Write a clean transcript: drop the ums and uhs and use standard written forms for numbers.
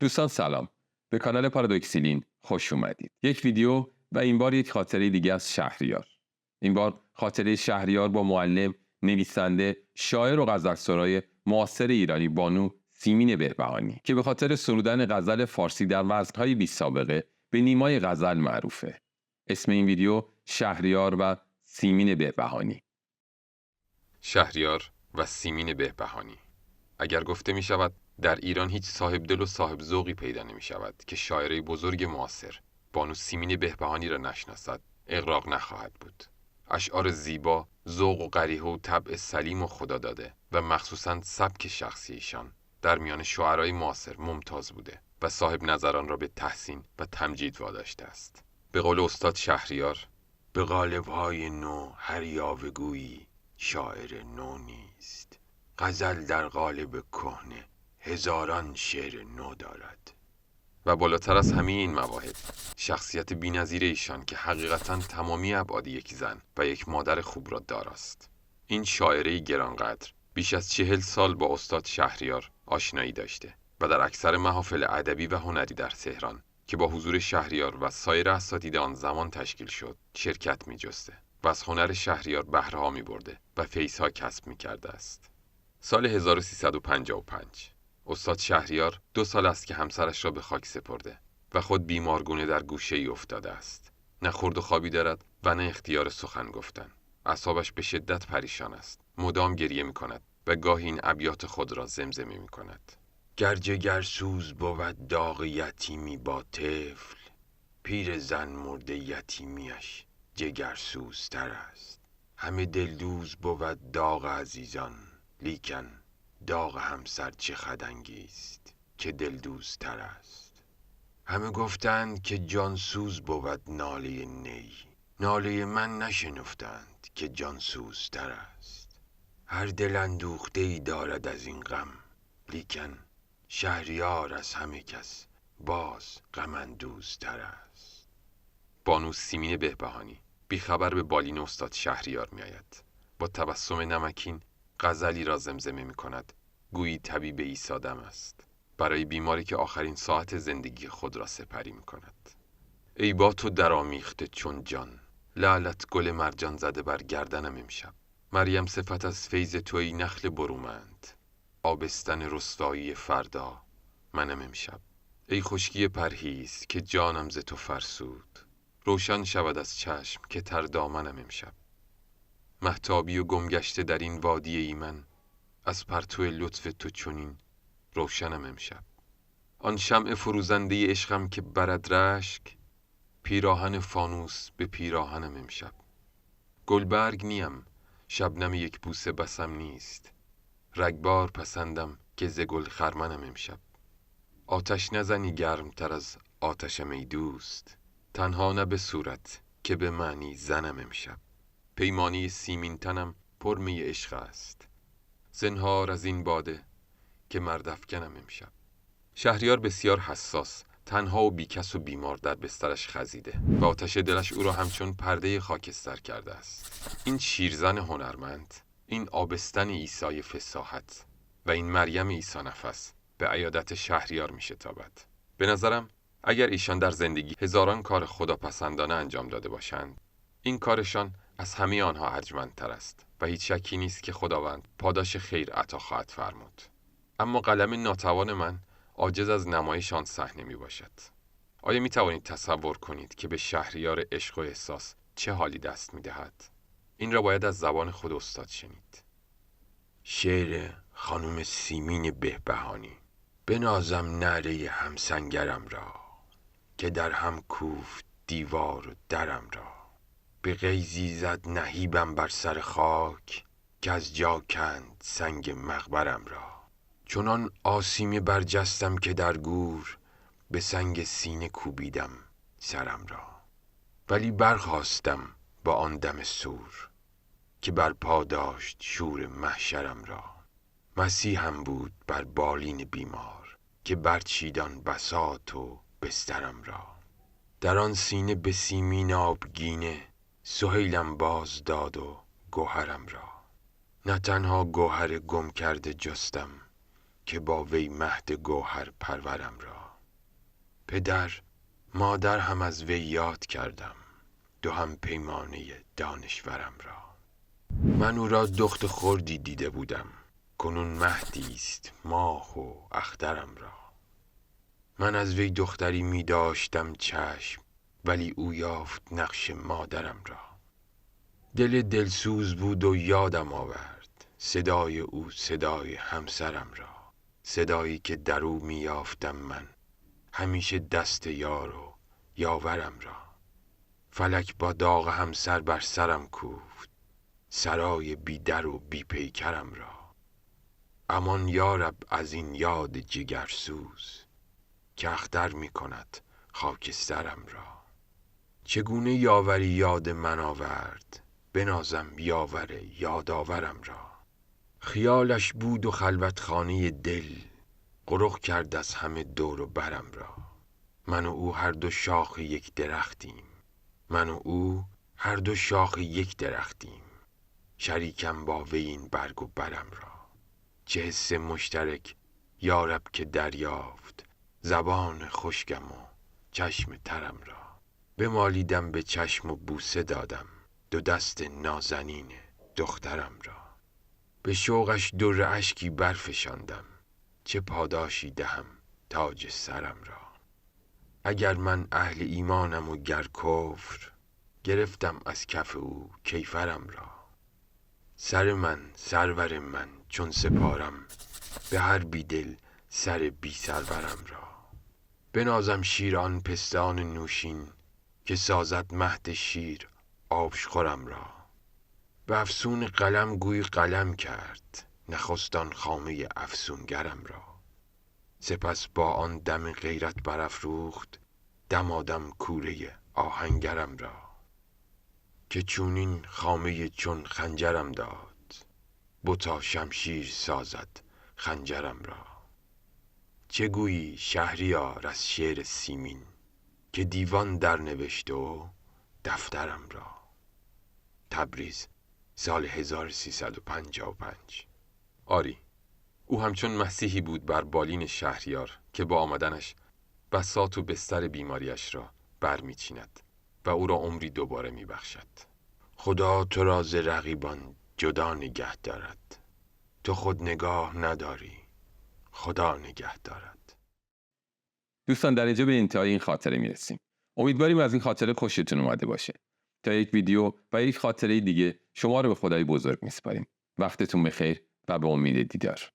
دوستان سلام، به کانال پارادوکسیلین خوش اومدید. یک ویدیو و این بار یک خاطره دیگه از شهریار. این بار خاطره شهریار با معلم، نویسنده، شاعر و غزلسرای معاصر ایرانی بانو سیمین بهبهانی که به خاطر سرودن غزل فارسی در وزن‌های بی سابقه به نیمای غزل معروفه. اسم این ویدیو شهریار و سیمین بهبهانی. شهریار و سیمین بهبهانی. اگر گفته می شود در ایران هیچ صاحب دل و صاحب ذوقی پیدا نمی شود که شاعره بزرگ معاصر بانو سیمین بهبهانی را نشناسد، اغراق نخواهد بود. اشعار زیبا، ذوق و قریحه و طبع سلیم و خدا داده و مخصوصاً سبک شخصی ایشان در میان شاعرای معاصر ممتاز بوده و صاحب نظران را به تحسین و تمجید واداشته است. به قول استاد شهریار، به قالب‌های نو هر یاوه‌گویی شاعر نو نیست. غزل در قالب کهنه هزاران شعر نو دارد. و بالاتر از همه این مواهب، شخصیت بی‌نظیر ایشان که حقیقتاً تمامی ابعاد یک زن و یک مادر خوب را داراست. این شاعره گرانقدر بیش از 40 سال با استاد شهریار آشنایی داشته و در اکثر محافل ادبی و هنری در تهران که با حضور شهریار و سایر اساتید آن زمان تشکیل شد شرکت می‌جسته و از هنر شهریار بهره‌ها می‌برده و فیض‌ها کسب می‌کرده است. سال 1355 استاد شهریار 2 سال است که همسرش را به خاک سپرده و خود بیمارگونه در گوشه‌ای افتاده است. نه خورد و خوابی دارد و نه اختیار سخن گفتن. اعصابش به شدت پریشان است. مدام گریه می‌کند و گاهی این ابیات خود را زمزمه می‌کند. گر جگرسوز بود داغ یتیمی با طفل، پیر زن مرده یتیمیش جگرسوزتر است. همه دلدوز بود داغ عزیزان، لیکن داغ همسر چه خدنگیست که دلدوزتر است. همه گفتند که جانسوز بود ناله نی، ناله من نشنفتند که جانسوزتر است. هر دل اندوخته‌ای دارد از این غم، لیکن شهریار از همه کس باز غم اندوزتر است. بانو سیمین بهبهانی بیخبر به بالین استاد شهریار می آید. با تبسم نمکین غزلی را زمزمه می کند، گویی طبیب عیسی دم است برای بیماری که آخرین ساعت زندگی خود را سپری می کند. ای با تو درآمیخته چون جان، لعلت گل مرجان زده بر گردنم امشب. مریم صفت از فیض توی نخل برومند، آبستن رسوایی فردا منم امشب. ای خشکی پرهیز که جانم ز تو فرسود، روشن شود از چشم که تر دامنم امشب. مهتابی و گمگشته در این وادی ایمن، از پرتو لطف تو چنین روشنم امشب. آن شمع فروزنده عشقم که برد رشک، پیراهن فانوس به پیراهنم امشب. گلبرگ نیم، شبنم یک بوسه بسم نیست، رگبار پسندم که ز گل خرمنم امشب. آتش نزنی گرم تر از آتشم ای دوست، تنها نه به صورت که به معنی زنم امشب. پیمانی سیمین تنم پر می عشق است، زنهار از این باده که مرد افکنم امشب. شهریار بسیار حساس، تنها و بیکس و بیمار در بسترش خزیده و آتش دلش او را همچون پرده خاکستر کرده است. این شیرزن هنرمند، این آبستن عیسی فصاحت و این مریم عیسی نفس به عیادت شهریار می شتابد. به نظرم اگر ایشان در زندگی هزاران کار خداپسندانه انجام داده باشند، این کارشان از همه آنها ارجمندتر است و هیچ شکی نیست که خداوند پاداش خیر عطا خواهد فرمود. اما قلم ناتوان من عاجز از نمایش آن صحنه می باشد. آیا می توانید تصور کنید که به شهریار عشق و احساس چه حالی دست می دهد؟ این را باید از زبان خود استاد شنید. شعر خانم سیمین بهبهانی. بنازم نعره همسنگرم را، که در هم کوفت دیوار و درم را. به غیزی زد نهیبم بر سر خاک، که از جا کند سنگ مقبرم را. چنان آسیمه برجستم که در گور، به سنگ سینه کوبیدم سرم را. ولی برخاستم با آن دم صور، که بر پا داشت شور محشرم را. مسیحم بود بر بالین بیمار، که برچید آن بساط و بسترم را. در آن سینه به سیمین آبگینه، سهیلم باز داد و گوهرم را. نه تنها گوهر گم کرده جستم، که با وی مهد گوهر پرورم را. پدر مادر هم از وی یاد کردم، دو هم پیمانه دانشورم را. من او را دخت خردی دیده بودم، کنون مهدی است ماه و اخترم را. من از وی دختری می داشتم چشم، ولی او یافت نقش مادرم را. دل دلسوز بود و یادم آورد صدای او صدای همسرم را، صدایی که در او می یافتم من همیشه دست یار و یاورم را. فلک با داغ همسر بر سرم کوفت، سرای بی در و بی پیکرم را. امان یارب از این یاد جگرسوز، که اختر می کند خاکسترم را. چگونه یاوری یاد من آورد، بنازم یاور یادآورم را. خیالش بود و خلوتخانه دل، غرق کرد از همه دور و برم را. من و او هر دو شاخ یک درختیم، من و او هر دو شاخ یک درختیم، شریکم با وی این برگ و برم را. چه حس مشترک یارب که دریافت، زبان خشکم و چشم ترم را. بمالیدم به چشم و بوسه دادم، دو دست نازنین دخترم را. به شوقش در اشکی برفشاندم، چه پاداشی دهم تاج سرم را. اگر من اهل ایمانم و گر کفر، گرفتم از کف او کیفرم را. سر من سرور من چون سپارم، به هر بیدل سر بی سرورم را. بنازم شیر آن پستان نوشین، که سازد مهد شیر آبشخورم را. به افسون قلم گوی قلم کرد، نخستان خامه افسونگرم را. سپس با آن دم غیرت برافروخت، دمادم کوره آهنگرم را. که چونین خامه چون خنجرم داد، بتا شمشیر سازد خنجرم را. چه گویی شهریار از شعر سیمین، که دیوان در نوشته و دفترم را. تبریز، سال 1355. آری، او همچون مسیحی بود بر بالین شهریار که با آمدنش بساط و بستر بیماریش را برمی‌چیند و او را عمری دوباره می‌بخشد. خدا تو را ز رقیبان جدا نگه دارد، تو خود نگاه نداری خدا نگه دارد. دوستان، در اینجا به انتهای این خاطره میرسیم. امیدواریم از این خاطره خوشتون اومده باشه. تا یک ویدیو و یک خاطره دیگه شما رو به خدای بزرگ میسپاریم. وقتتون بخیر و به امید دیدار.